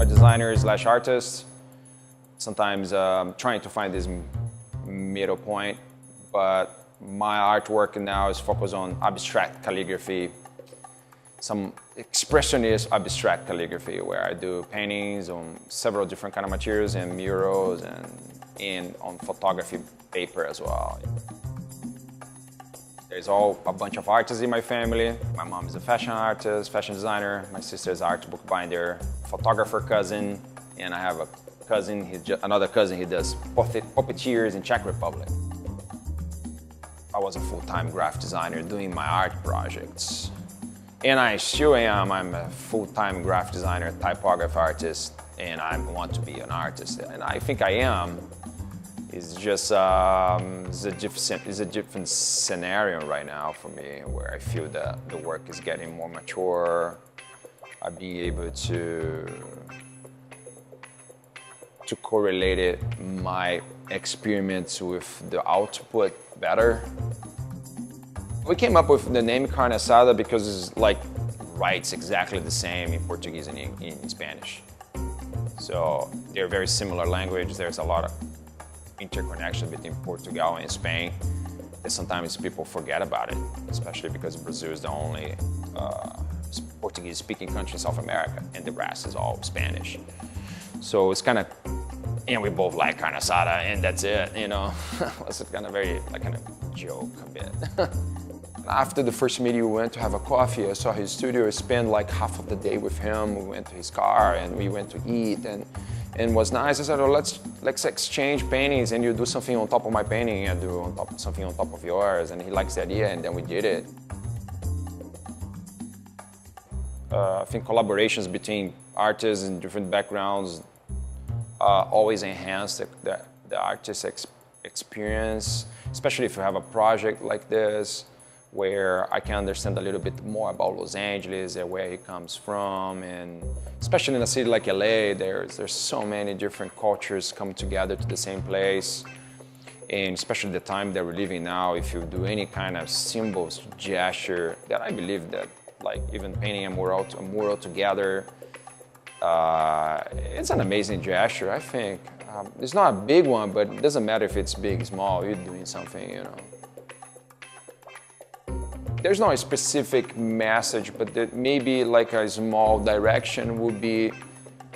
a designer slash artist. Sometimes trying to find this middle point, but my artwork now is focused on abstract calligraphy, some expressionist abstract calligraphy, where I do paintings on several different kind of materials and murals and on photography paper as well. There's a bunch of artists in my family. My mom is a fashion artist, fashion designer. My sister is an art book binder, photographer cousin, and I have a cousin, another cousin, he does puppeteers in Czech Republic. I was a full-time graphic designer doing my art projects. And I still am. I'm a full-time graphic designer, typography artist, and I want to be an artist. And I think I am. It's just it's a different scenario right now for me, where I feel that the work is getting more mature. I'll be able to correlate my experiments with the output better. We came up with the name Carne Asada because it's like writes exactly the same in Portuguese and in Spanish. So they're very similar language. There's a lot of interconnection between Portugal and Spain that sometimes people forget about it, especially because Brazil is the only Portuguese-speaking country in South America, and the rest is all Spanish. So it's kind of, and we both like Carne Asada, and that's it, you know. It's kind of very, like, kind of joke a bit. After the first meeting, we went to have a coffee. I saw his studio. I spent like half of the day with him. We went to his car and we went to eat, and it was nice. I said, oh, let's exchange paintings, and you do something on top of my painting, and I do something on top of yours. And he likes the idea, and then we did it. I think collaborations between artists in different backgrounds always enhance the artist's experience, especially if you have a project like this, where I can understand a little bit more about Los Angeles and where he comes from, and especially in a city like LA, there's so many different cultures come together to the same place, and especially the time that we're living now, if you do any kind of symbols, gesture, that I believe that, like even painting a mural together, it's an amazing gesture, I think. It's not a big one, but it doesn't matter if it's big, small, you're doing something, you know. There's no specific message, but maybe like a small direction would be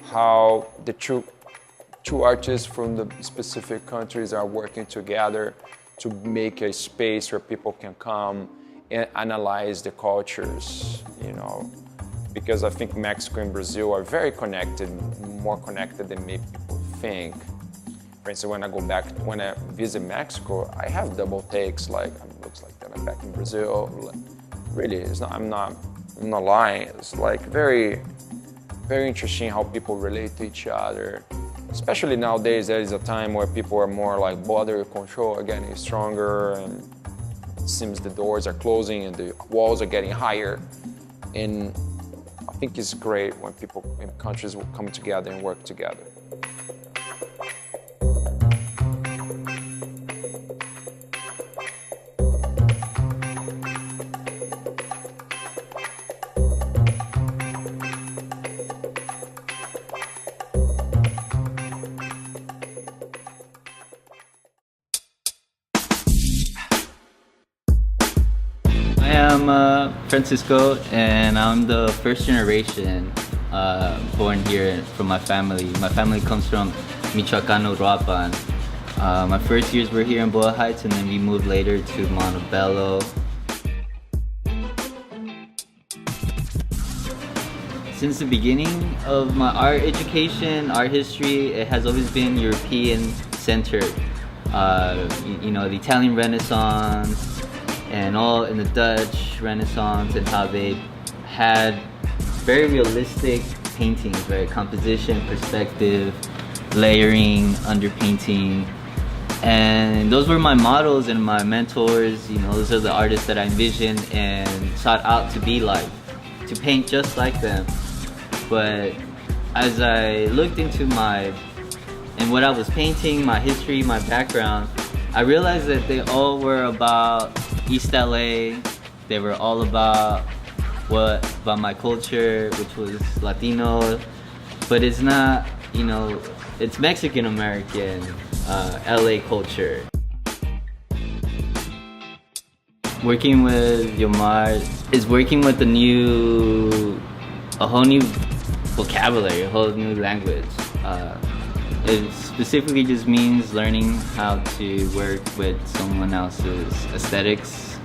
how the two artists from the specific countries are working together to make a space where people can come and analyze the cultures, you know. Because I think Mexico and Brazil are very connected, more connected than maybe people think. For instance, when I visit Mexico, I have double takes, like it looks like that I'm back in Brazil. Really, I'm not lying. It's like very, very interesting how people relate to each other. Especially nowadays, there is a time where people are more like border control are getting stronger, and it seems the doors are closing and the walls are getting higher. And I think it's great when people in countries will come together and work together. I am Francisco, and I'm the first generation born here from my family. My family comes from Michoacán, Uruapan. My first years were here in Boa Heights, and then we moved later to Montebello. Since the beginning of my art education, art history, it has always been European-centered. You know, the Italian Renaissance, and all in the Dutch Renaissance, and how they had very realistic paintings, very composition, perspective, layering, underpainting. And those were my models and my mentors. You know, those are the artists that I envisioned and sought out to be like, to paint just like them. But as I looked into what I was painting, my history, my background, I realized that they all were about East LA. They were all about my culture, which was Latino, but it's not, you know, it's Mexican American LA culture. Working with Yomar is working with a whole new vocabulary, a whole new language. It specifically just means learning how to work with someone else's aesthetics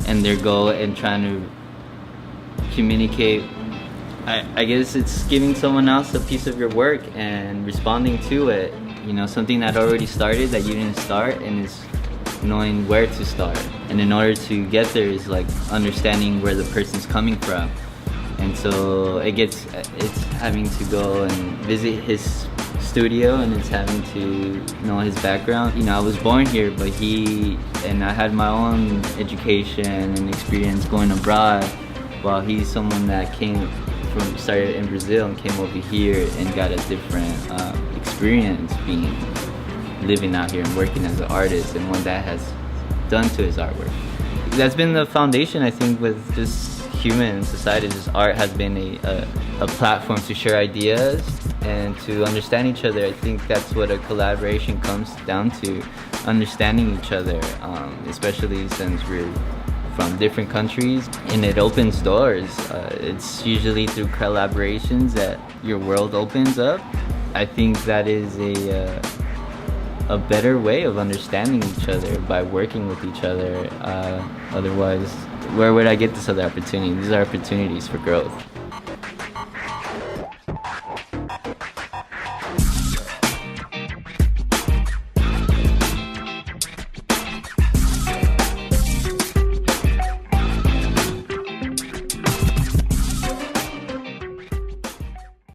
and their goal, and trying to communicate. I guess it's giving someone else a piece of your work and responding to it. You know, something that already started that you didn't start, and is knowing where to start. And in order to get there is like understanding where the person's coming from. And so it's having to go and visit his studio, and it's having to know his background. You know, I was born here, but I had my own education and experience going abroad, while he's someone that started in Brazil and came over here and got a different experience living out here and working as an artist, and what that has done to his artwork. That's been the foundation, I think, with just human society. Just art has been a platform to share ideas and to understand each other. I think that's what a collaboration comes down to, understanding each other, especially since we're from different countries, and it opens doors. It's usually through collaborations that your world opens up. I think that is a better way of understanding each other, by working with each other. Otherwise, where would I get this other opportunity? These are opportunities for growth.